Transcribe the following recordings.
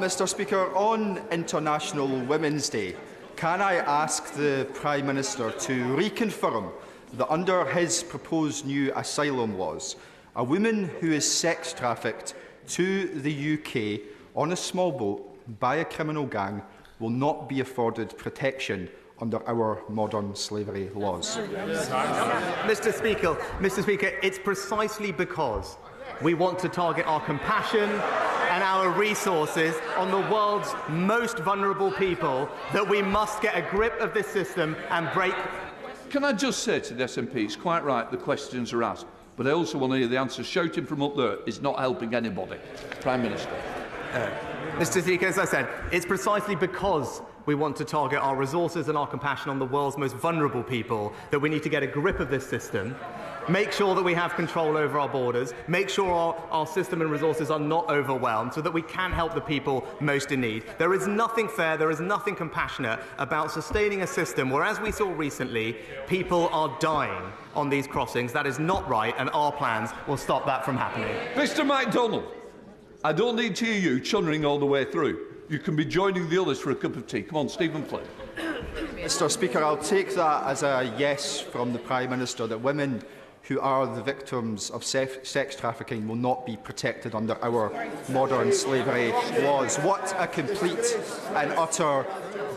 Mr Speaker, on International Women's Day, can I ask the Prime Minister to reconfirm that under his proposed new asylum laws, a woman who is sex trafficked to the UK on a small boat by a criminal gang will not be afforded protection under our modern slavery laws? Mr. Speaker, it's precisely because we want to target our compassion and our resources on the world's most vulnerable people that we must get a grip of this system and break. Can I just say to the SNP, it's quite right the questions are asked, but I also want to hear the answers. Shouting from up there is not helping anybody. Prime Minister. Mr. Speaker, as I said, it's precisely because we want to target our resources and our compassion on the world's most vulnerable people that we need to get a grip of this system, make sure that we have control over our borders, make sure our system and resources are not overwhelmed so that we can help the people most in need. There is nothing fair, there is nothing compassionate about sustaining a system where, as we saw recently, people are dying on these crossings. That is not right, and our plans will stop that from happening. Mr MacDonald, I don't need to hear you chunnering all the way through. You can be joining the others for a cup of tea. Come on, Stephen Flynn. Mr Speaker, I'll take that as a yes from the Prime Minister, that women who are the victims of sex trafficking will not be protected under our modern slavery laws. What a complete and utter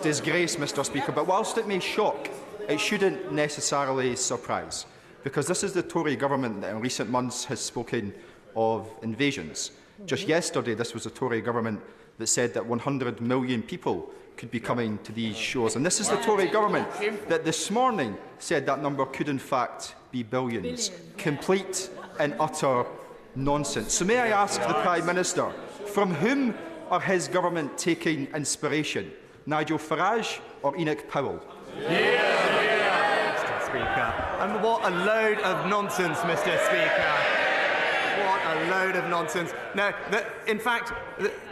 disgrace, Mr Speaker. But whilst it may shock, it shouldn't necessarily surprise, because this is the Tory government that in recent months has spoken of invasions. Just yesterday, this was the Tory government that said that 100 million people could be coming to these shores. And this is the Tory government that this morning said that number could in fact be billions. Complete and utter nonsense. So may I ask the Prime Minister, from whom are his government taking inspiration? Nigel Farage or Enoch Powell? Mr. Speaker. And what a load of nonsense, Mr. Speaker. What a load of nonsense. No, in fact,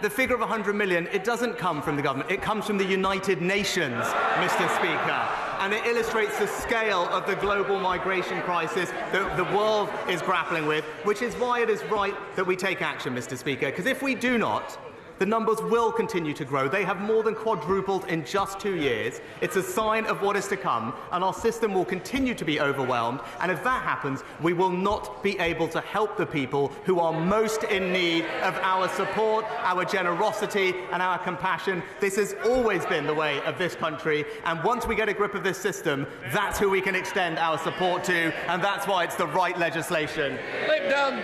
the figure of 100 million, it doesn't come from the government. It comes from the United Nations, Mr. Speaker. And it illustrates the scale of the global migration crisis that the world is grappling with, which is why it is right that we take action, Mr. Speaker. Because if we do not, the numbers will continue to grow. They have more than quadrupled in just 2 years. It's a sign of what is to come, and our system will continue to be overwhelmed. And if that happens, we will not be able to help the people who are most in need of our support, our generosity, and our compassion. This has always been the way of this country, and once we get a grip of this system, that's who we can extend our support to, and that's why it's the right legislation. Lip down.